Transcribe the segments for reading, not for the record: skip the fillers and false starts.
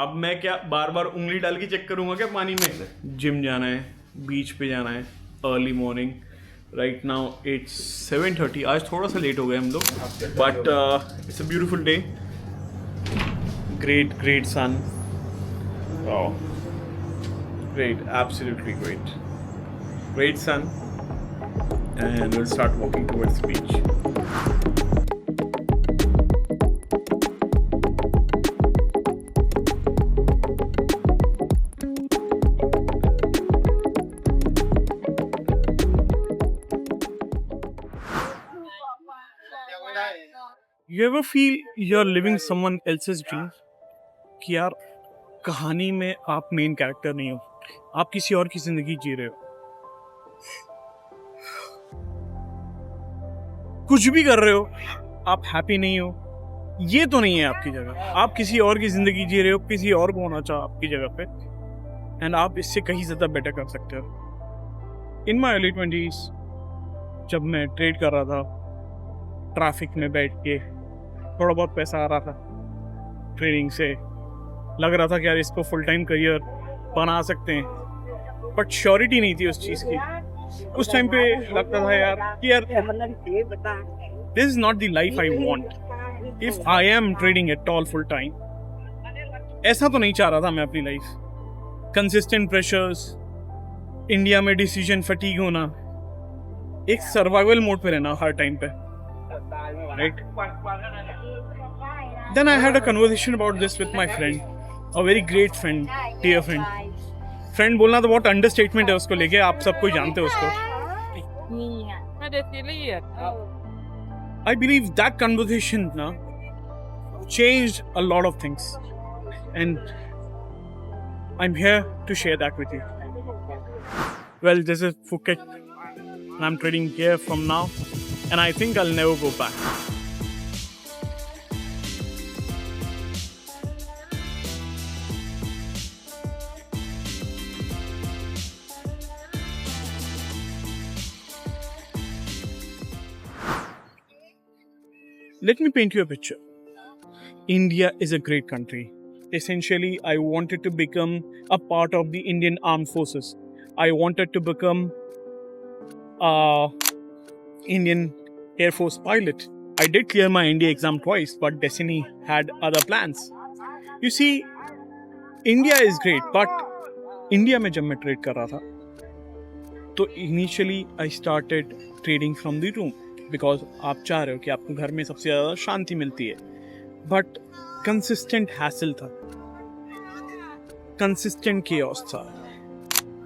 अब मैं क्या बार बार उंगली डाल के चेक करूंगा क्या पानी में? जिम जाना है, बीच पे जाना है, early morning. Right now it's 7:30। आज थोड़ा सा लेट हो गए हम लोग, but it's a beautiful day. Great great sun. Great, absolutely great. Great sun, and we'll start walking towards the beach. You ever feel you're living someone else's dream? कि यार कहानी में आप मेन कैरेक्टर नहीं हो, आप किसी और की जिंदगी जी रहे हो, कुछ भी कर रहे हो, आप हैप्पी नहीं हो। ये तो नहीं है आपकी जगह, आप किसी और की जिंदगी जी रहे हो, किसी और को होना चाहो आपकी जगह पे, एंड आप इससे कहीं ज़्यादा बेटर कर सकते हो। इन माई अर्ली 20s जब मैं ट्रेड कर रहा था, ट्रैफिक में बैठ के थोड़ा बहुत पैसा आ रहा था ट्रेडिंग से, लग रहा था कि यार इसको फुल टाइम करियर बना सकते हैं, बट श्योरिटी नहीं थी उस चीज़ की। उस टाइम पे लगता था यार कि यार this is not the life I want if I am trading at all full time. ऐसा तो नहीं चाह रहा था मैं अपनी लाइफ। कंसिस्टेंट प्रेशर्स, इंडिया में डिसीजन फटीग होना, एक सर्वाइवल मोड पे रहना हर टाइम पे, right? Then I had a conversation about this with my friend, a very great friend, dear friend. Friend बोलना तो बहुत अंडरस्टेटमेंट है उसको लेके, आप सब कोई जानते हो उसको। I believe that conversation changed a lot of things, and I'm here to share that with you. Well, this is Phuket, and I'm trading here from now, and I think I'll never go back. Let me paint you a picture. India is a great country. Essentially, I wanted to become a part of the Indian Armed Forces. I wanted to become an Indian Air Force pilot. I did clear my NDA exam twice, but destiny had other plans. You see, India is great, but India में जब मैं trade कर रहा था, तो initially I started trading from the room, because आप चाह रहे हो कि आपको घर में सबसे ज़्यादा शांति मिलती है। बट कंसिस्टेंट हैसल था, कंसिस्टेंट केओस था।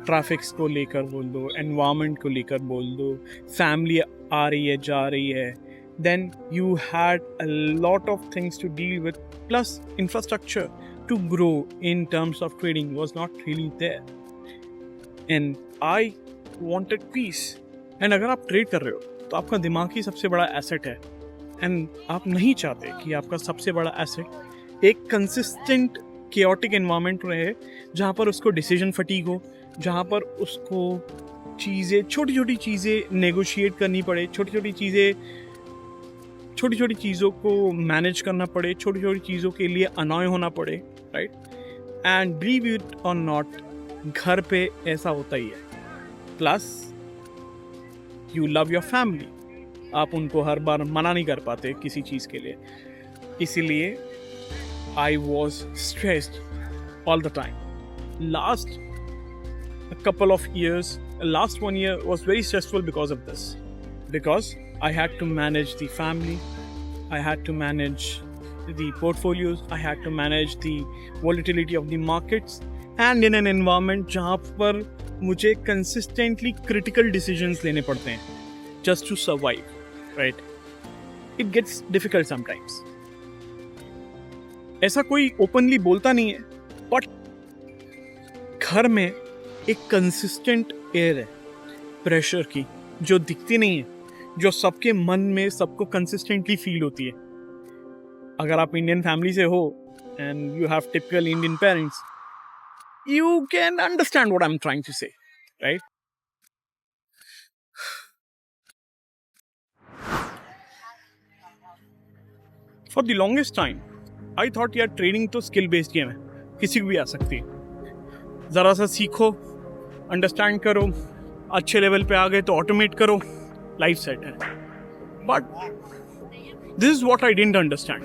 ट्रैफिक्स को लेकर बोल दो, एनवायरनमेंट को लेकर बोल दो, फैमिली आ रही है जा रही है, then you had a lot of things to deal with, plus infrastructure to grow in terms of trading was not really there, and I wanted peace. And अगर आप ट्रेड कर रहे हो तो आपका दिमाग ही सबसे बड़ा एसेट है, एंड आप नहीं चाहते कि आपका सबसे बड़ा एसेट एक कंसिस्टेंट केओटिक एनवायरनमेंट रहे, जहाँ पर उसको डिसीजन फटीग हो, जहाँ पर उसको चीज़ें, छोटी छोटी चीज़ें नेगोशिएट करनी पड़े, छोटी छोटी चीज़ों को मैनेज करना पड़े, छोटी छोटी चीज़ों के लिए अनॉय होना पड़े, राइट? एंड बिलीव इट और नॉट, घर पे ऐसा होता ही है। Plus you love your family, आप उनको हर बार मना नहीं कर पाते किसी चीज़ के लिए, इसीलिए I was stressed all the time. Last couple of years, last 1 year was very stressful because of this, because I had to manage the family, I had to manage the portfolios, I had to manage the volatility of the markets, and in an environment जहाँ पर मुझे consistently critical decisions लेने पड़ते हैं just to survive, right? It gets difficult sometimes. ऐसा कोई openly बोलता नहीं है, but घर में एक कंसिस्टेंट एयर है प्रेशर की, जो दिखती नहीं है, जो सबके मन में सबको कंसिस्टेंटली फील होती है। अगर आप इंडियन फैमिली से हो and you have typical Indian parents, you can understand what I am trying to say, right? For the longest time I thought यार ट्रेडिंग तो स्किल बेस्ड गेम है, किसी को भी आ सकती है. ज़रा सा सीखो, अंडरस्टैंड करो, अच्छे लेवल पे आ गए तो ऑटोमेट करो, लाइफ सेट है. But this is what I didn't understand.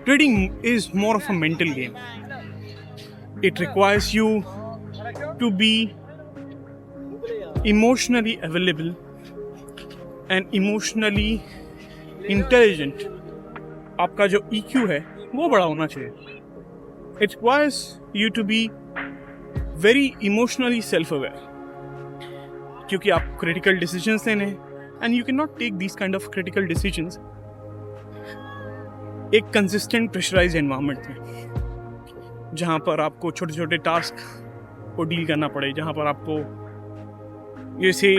Trading is more of a mental game. It requires you to be emotionally available and emotionally intelligent. आपका जो EQ है वो बड़ा होना चाहिए. It requires you to be very emotionally self aware, क्योंकि आप critical decisions लेने and you can not take this kind of critical decisions एक कंसिस्टेंट प्रेशराइज एनवायरनमेंट में, जहाँ पर आपको छोटे छोटे टास्क को डील करना पड़े, जहाँ पर आपको जैसे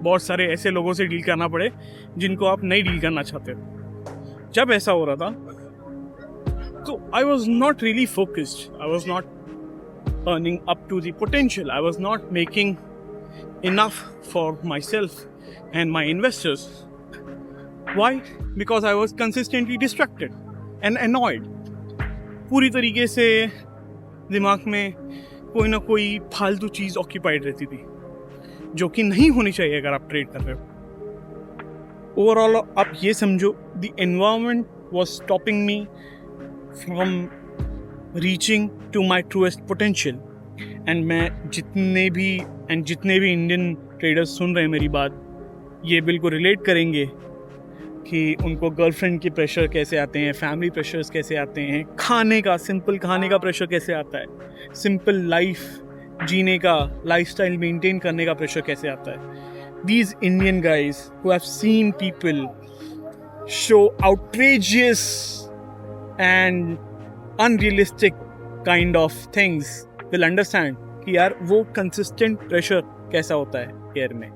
बहुत सारे ऐसे लोगों से डील करना पड़े जिनको आप नहीं डील करना चाहते. जब ऐसा हो रहा था तो I was not really focused, I was not earning up to the potential, I was not making enough for myself and my investors. Why? Because I was consistently distracted and annoyed. पूरी तरीके से दिमाग में कोई ना कोई फालतू चीज़ occupied रहती थी, जो कि नहीं होनी चाहिए अगर आप ट्रेड कर रहे हो. ओवरऑल आप ये समझो, the environment was stopping me from reaching to my truest potential. And मैं जितने भी इंडियन ट्रेडर्स सुन रहे हैं मेरी बात, ये बिल्कुल रिलेट करेंगे कि उनको गर्लफ्रेंड के प्रेशर कैसे आते हैं, फैमिली प्रेशर्स कैसे आते हैं, सिंपल खाने का प्रेशर कैसे आता है, सिंपल लाइफ जीने का, लाइफस्टाइल मेंटेन करने का प्रेशर कैसे आता है. These Indian guys who have seen people show outrageous and unrealistic kind of things will understand कि यार वो consistent pressure कैसा होता है एयर में,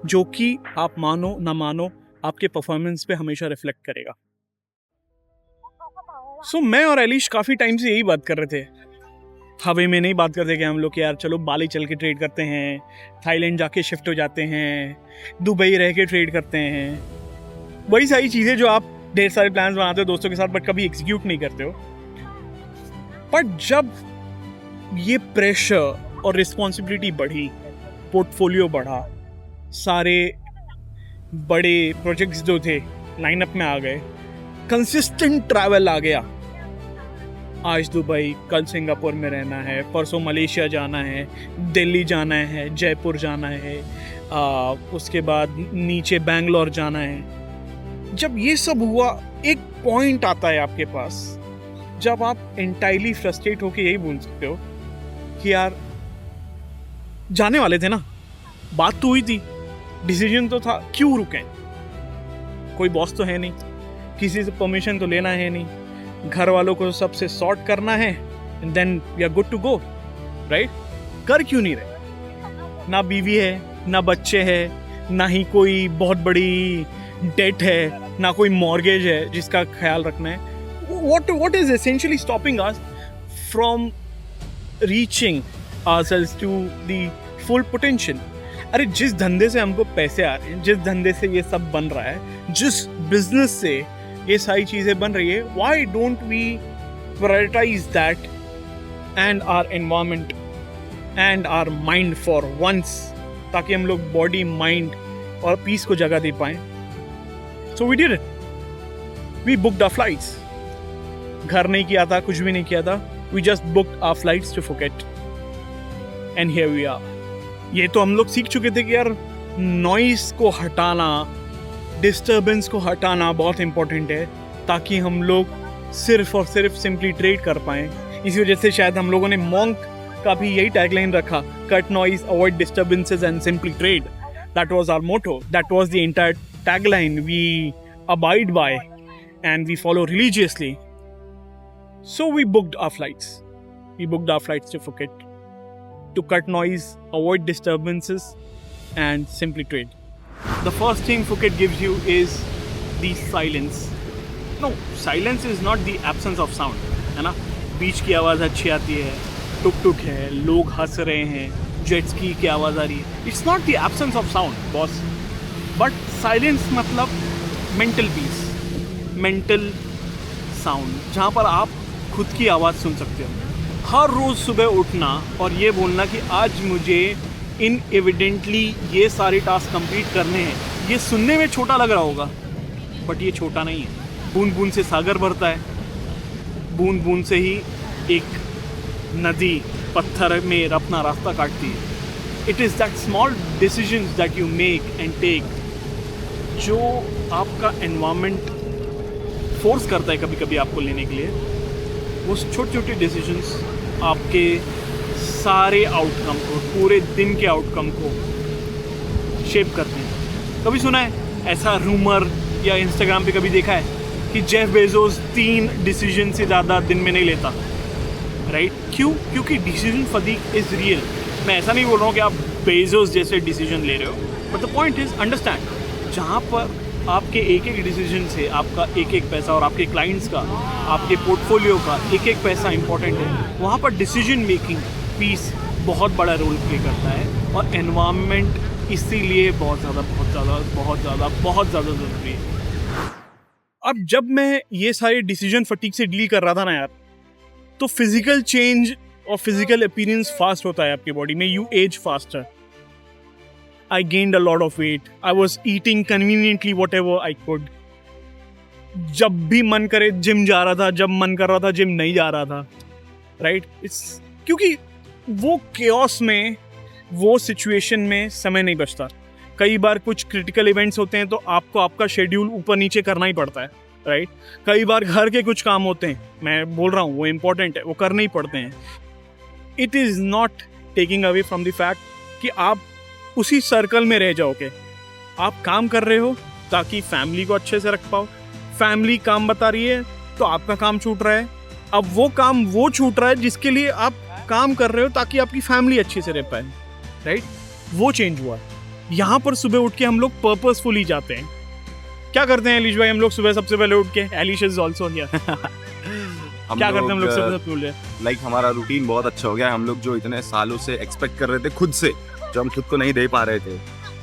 जो कि आप मानो ना मानो आपके परफॉर्मेंस पे हमेशा रिफ्लेक्ट करेगा. सो मैं और एलिश काफ़ी टाइम से यही बात कर रहे थे. हवे में नहीं बात करते कि हम लोग यार चलो बाली चल के ट्रेड करते हैं, थाईलैंड जाके शिफ्ट हो जाते हैं, दुबई रह के ट्रेड करते हैं. वही सारी चीज़ें जो आप ढेर सारे प्लान्स बनाते हो दोस्तों के साथ बट कभी एग्जीक्यूट नहीं करते हो. बट जब ये प्रेशर और रिस्पॉन्सिबिलिटी बढ़ी, पोर्टफोलियो बढ़ा, सारे बड़े प्रोजेक्ट्स जो थे लाइनअप में आ गए, कंसिस्टेंट ट्रैवल आ गया. आज दुबई, कल सिंगापुर में रहना है, परसों मलेशिया जाना है, दिल्ली जाना है, जयपुर जाना है, उसके बाद नीचे बैंगलोर जाना है. जब ये सब हुआ, एक पॉइंट आता है आपके पास जब आप एंटायरली फ्रस्ट्रेट होके यही बोल सकते हो कि यार जाने वाले थे ना, बात तो हुई थी, डिसीजन तो था, क्यों रुके? कोई बॉस तो है नहीं, किसी से परमिशन तो लेना है नहीं, घर वालों को सबसे सॉर्ट करना है and then we are good to go, right? कर क्यों नहीं रहे? ना बीवी है, ना बच्चे है, ना ही कोई बहुत बड़ी डेट है, ना कोई मॉर्गेज है जिसका ख्याल रखना है. What is essentially stopping us from reaching ourselves to the full potential? अरे जिस धंधे से हमको पैसे आ रहे हैं, जिस धंधे से ये सब बन रहा है, जिस बिजनेस से ये सारी चीज़ें बन रही है, why don't we prioritize that and our environment and our mind for once, ताकि हम लोग बॉडी, माइंड और पीस को जगह दे पाएं. So we did it. We booked our flights. घर नहीं किया था, कुछ भी नहीं किया था. We just booked our flights to Phuket. And here we are. ये तो हम लोग सीख चुके थे कि यार नॉइस को हटाना, डिस्टर्बेंस को हटाना बहुत इंपॉर्टेंट है, ताकि हम लोग सिर्फ और सिर्फ सिंपली ट्रेड कर पाएँ. इसी वजह से शायद हम लोगों ने मॉन्क का भी यही टैगलाइन रखा, cut noise, avoid disturbances and simply trade. That was our motto. That was the entire tagline we abide by and we follow religiously. So we booked our flights. We booked our flights to Phuket to cut noise, avoid disturbances and simply trade. The first thing Phuket gives you is the silence. No, silence is not the absence of sound, है ना? बीच की आवाज़ अच्छी आती है, टुक टुक है, लोग हंस रहे हैं, जेट स्की की आवाज़ आ रही है. It's not the absence of sound, boss. But silence मतलब mental peace, mental sound, जहाँ पर आप खुद की आवाज़ सुन सकते हो। हर रोज़ सुबह उठना और ये बोलना कि आज मुझे इनएविडेंटली ये सारे टास्क कंप्लीट करने हैं, ये सुनने में छोटा लग रहा होगा, बट ये छोटा नहीं है। बूंद बूंद से सागर भरता है, बूंद बूंद से ही एक नदी पत्थर में अपना रास्ता काटती है। It is that small decisions that you make and take, जो आपका एनवायरनमेंट फोर्स करता है कभी कभी आपको लेने के लिए। वो छोटे छोटे डिसीजंस आपके सारे आउटकम को, पूरे दिन के आउटकम को शेप करते हैं। कभी सुना है ऐसा रूमर या इंस्टाग्राम पे कभी देखा है कि जेफ बेजोस 3 डिसीजन से ज़्यादा दिन में नहीं लेता, राइट? क्यों? क्योंकि डिसीजन फटीग इज़ रियल। मैं ऐसा नहीं बोल रहा हूँ कि आप बेजोस जैसे डिसीजन ले रहे हो, but the point is understand, जहाँ पर आपके एक एक डिसीजन से आपका एक एक पैसा और आपके क्लाइंट्स का, आपके पोर्टफोलियो का एक एक पैसा इंपॉर्टेंट है, वहाँ पर डिसीजन मेकिंग पीस बहुत बड़ा रोल प्ले करता है। और एनवायरनमेंट इसीलिए बहुत ज़्यादा ज़रूरी है। अब जब मैं ये सारे डिसीजन फटीग से डील कर रहा था ना यार, तो फिजिकल चेंज और फिजिकल अपीयरेंस फास्ट होता है आपकी बॉडी में। You age faster. I gained a lot of weight. I was eating conveniently whatever I could. जब भी मन करे जिम जा रहा था, जब मन कर रहा था जिम नहीं जा रहा था, राइट? क्योंकि वो chaos में, वो सिचुएशन में समय नहीं बचता। कई बार कुछ क्रिटिकल इवेंट्स होते हैं तो आपको आपका शेड्यूल ऊपर नीचे करना ही पड़ता है, राइट? कई बार घर के कुछ काम होते हैं, मैं बोल रहा हूँ वो इम्पोर्टेंट है, वो करने ही पड़ते हैं। It is not taking away from the fact कि आप उसी सर्कल में रह जाओगे। आप काम कर रहे हो ताकि फैमिली को अच्छे से रख पाओ, फैमिली काम बता रही है तो आपका काम छूट रहा है। अब वो काम वो छूट रहा है जिसके लिए आप काम कर रहे हो ताकि आपकी फैमिली अच्छे से रह पाए, राइट? वो चेंज हुआ। यहाँ पर सुबह उठ के हम लोग पर्पसफुली जाते हैं। क्या करते हैं एलिश भाई हम लोग सुबह सबसे पहले उठ के? Eilish is also here. क्या करते हैं हम लोग सबसे पहले? लाइक हमारा रूटीन बहुत अच्छा हो गया है। हम लोग जो इतने सालों से एक्सपेक्ट कर रहे थे खुद से, जो हम खुद को नहीं दे पा रहे थे,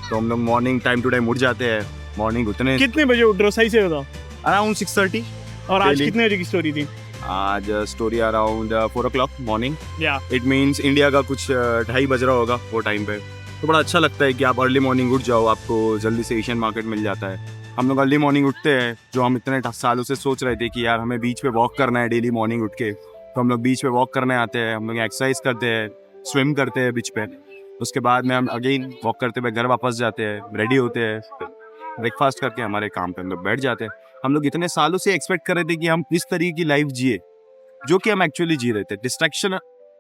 तो हम लोग मॉर्निंग टाइम टू टाइम उठ जाते हैं। मॉर्निंग उतने कितने बजे उठ रहे हो सही से बताओ? अराउंड 6:30। और आज कितने बजे की स्टोरी थी? आज स्टोरी अराउंड 4 o'clock मॉर्निंग। या इट मीन्स इंडिया का कुछ 2:30 बज रहा होगा वो टाइम पे। तो बड़ा अच्छा लगता है कि आप अर्ली मॉर्निंग उठ जाओ, आपको जल्दी से एशियन मार्केट मिल जाता है। हम लोग अर्ली मॉर्निंग उठते हैं, जो हम इतने सालों से सोच रहे थे कि यार हमें बीच पे वॉक करना है डेली मॉर्निंग उठ के, तो हम लोग बीच पे वॉक करने आते हैं। हम लोग एक्सरसाइज करते हैं, स्विम करते हैं बीच पे। उसके बाद में हम अगेन वॉक करते हुए घर वापस जाते हैं, रेडी होते हैं, ब्रेकफास्ट करके हमारे काम पे हम लोग बैठ जाते हैं। हम लोग इतने सालों से एक्सपेक्ट कर रहे थे कि हम इस तरीके की लाइफ जिए जो कि हम एक्चुअली जी रहे थे। डिस्ट्रैक्शन,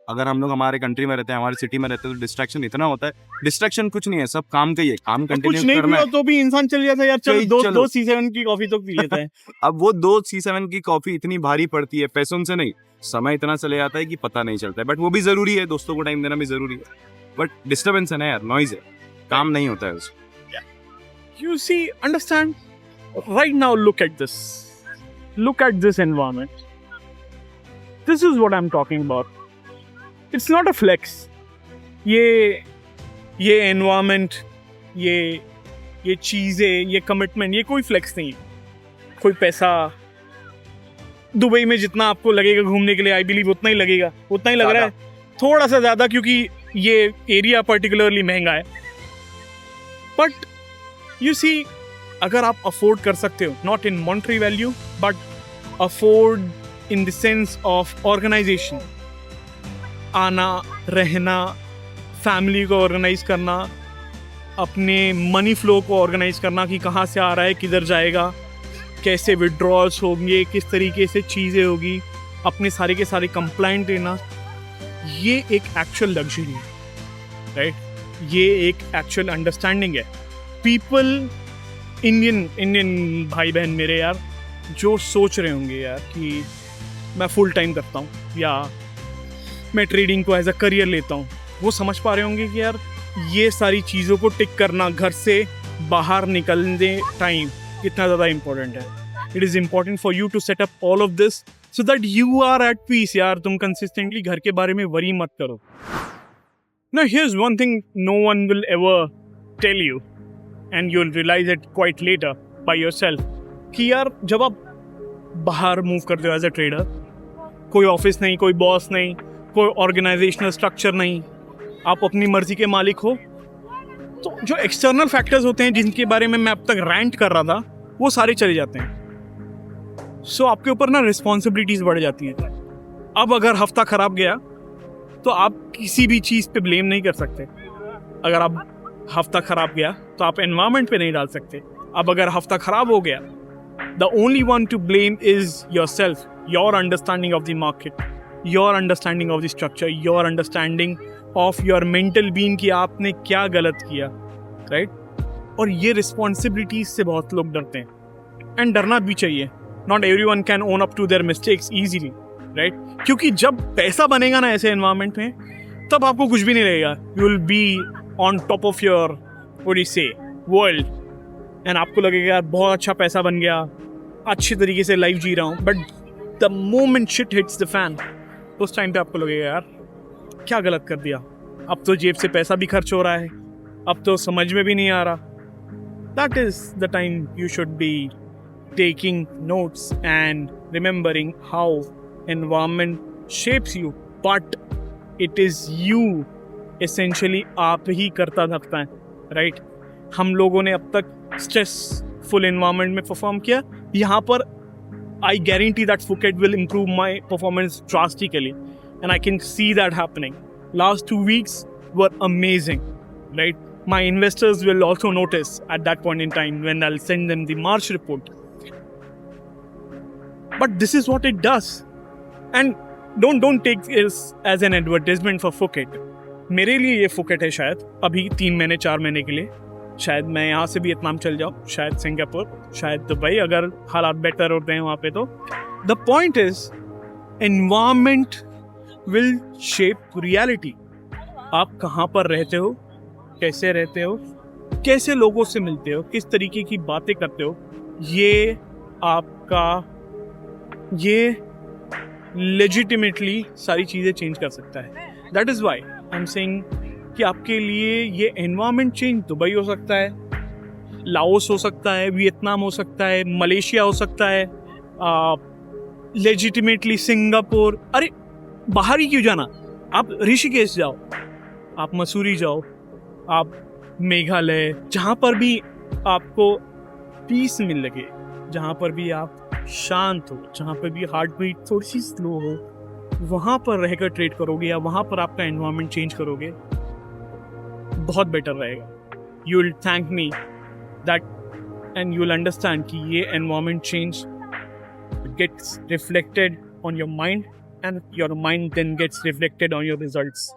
अगर हम लोग हमारे कंट्री में रहते हैं, हमारे सिटी में रहते हैं, तो डिस्ट्रैक्शन इतना होता है। डिस्ट्रैक्शन कुछ नहीं है, सब काम का ही है, काम कंटिन्यू करना है। तो भी इंसान चल जाता है यार, चलो दो C7 की कॉफी तो पी लेता है। अब वो 2 C7 की कॉफी इतनी भारी पड़ती है, पैसों से नहीं, समय इतना चले जाता है कि पता नहीं चलता है। बट वो भी जरूरी है, दोस्तों को टाइम देना भी जरूरी है। बट डिस्टर्बेंस है ना यार, नॉइज है, काम नहीं होता है उसको। You see, understand? Right now, look at this. Look at this environment. This is what I'm talking about. It's not a flex. ये environment, ये चीज़ें, ये commitment, ये कोई flex नहीं है। कोई पैसा दुबई में जितना आपको लगेगा घूमने के लिए, I believe उतना ही लगेगा, उतना ही लग रहा है, थोड़ा सा ज़्यादा, क्योंकि ये एरिया पर्टिकुलरली महंगा है। बट यू सी, अगर आप अफोर्ड कर सकते हो, not in monetary value but afford in the sense of organisation, आना रहना, फैमिली को ऑर्गेनाइज करना, अपने मनी फ्लो को ऑर्गेनाइज करना कि कहाँ से आ रहा है, किधर जाएगा, कैसे विड्रॉल्स होंगे, किस तरीके से चीज़ें होगी, अपने सारे के सारे कंप्लाइंट लेना, ये एक एक्चुअल लग्जरी है, राइट? ये एक एक्चुअल अंडरस्टैंडिंग है। पीपल, इंडियन भाई बहन मेरे यार, जो सोच रहे होंगे यार कि मैं फुल टाइम करता हूँ या मैं ट्रेडिंग को एज अ करियर लेता हूँ, वो समझ पा रहे होंगे कि यार ये सारी चीज़ों को टिक करना, घर से बाहर निकलने टाइम कितना ज़्यादा इम्पोर्टेंट है। It is important for you to set up all of this so that you are at peace यार। तुम consistently घर के बारे में वरी मत करो। Now here's one thing no one will ever tell you and you'll realize it quite later by yourself कि यार जब आप बाहर मूव करते हो एज अ ट्रेडर, कोई ऑफिस नहीं, कोई बॉस नहीं, कोई ऑर्गेनाइजेशनल स्ट्रक्चर नहीं, आप अपनी मर्जी के मालिक हो। तो जो एक्सटर्नल फैक्टर्स होते हैं जिनके बारे में मैं अब तक रैंट कर रहा था, वो सारे चले जाते हैं। सो आपके ऊपर ना रिस्पॉन्सिबिलिटीज बढ़ जाती हैं। अब अगर हफ्ता खराब गया तो आप किसी भी चीज़ पे ब्लेम नहीं कर सकते। अगर आप हफ्ता खराब गया तो आप एनवायरनमेंट पे नहीं डाल सकते। अब अगर हफ्ता खराब हो गया, the only one two blame is your self, your understanding of the market, your understanding of the structure, your understanding of your mental being कि आपने क्या गलत किया, राइट? और ये रिस्पॉन्सिबिलिटीज से बहुत लोग डरते हैं, एंड डरना भी चाहिए। Not everyone can own up to their mistakes easily, right? क्योंकि जब पैसा बनेगा ना ऐसे एनवायरनमेंट में, तब आपको कुछ भी नहीं रहेगा। You will be on top of your what you से वर्ल्ड, एंड आपको लगेगा यार बहुत अच्छा पैसा बन गया, अच्छी तरीके से लाइफ जी रहा हूँ। But the moment shit hits the fan, उस टाइम पे आपको लगेगा यार क्या गलत कर दिया। अब तो जेब से पैसा भी खर्च हो रहा है, अब तो समझ में भी नहीं आ रहा। That is the time you should be taking notes and remembering how environment shapes you, but it is you essentially, आप ही करता सकता है, राइट? हम लोगों ने अब तक स्ट्रेसफुल एनवायरनमेंट में परफॉर्म किया। यहाँ पर I guarantee that Phuket will improve my performance drastically, and I can see that happening. Last 2 weeks were amazing, right? My investors will also notice at that point in time when I'll send them the March report. But this is what it does. And don't take this as an advertisement for Phuket. मेरे लिए ये Phuket है शायद अभी 3 महीने 4 महीने के लिए। शायद मैं यहाँ से वियतनाम चल जाऊँ, शायद सिंगापुर, शायद दुबई, अगर हालात बेटर होते हैं वहाँ पे। तो the point is environment will shape reality. आप कहाँ पर रहते हो, कैसे रहते हो, कैसे लोगों से मिलते हो, किस तरीके की बातें करते हो, ये आपका ये लेजिटिमेटली सारी चीज़ें चेंज कर सकता है। That is why I am saying कि आपके लिए ये एनवायरनमेंट चेंज दुबई हो सकता है, लाओस हो सकता है, वियतनाम हो सकता है, मलेशिया हो सकता है, लेजिटिमेटली सिंगापुर। अरे बाहर ही क्यों जाना, आप ऋषिकेश जाओ, आप मसूरी जाओ, आप मेघालय, जहाँ पर भी आपको पीस मिल लगे, जहाँ पर भी आप शांत हो, जहाँ पर भी हार्ट बीट थोड़ी सी स्लो हो, वहाँ पर रहकर ट्रेड करोगे या वहाँ पर आपका एनवायरनमेंट चेंज करोगे, बहुत बेटर रहेगा। You will thank me that and you will understand कि ये environment change gets reflected on your mind, and your mind then gets reflected on your results.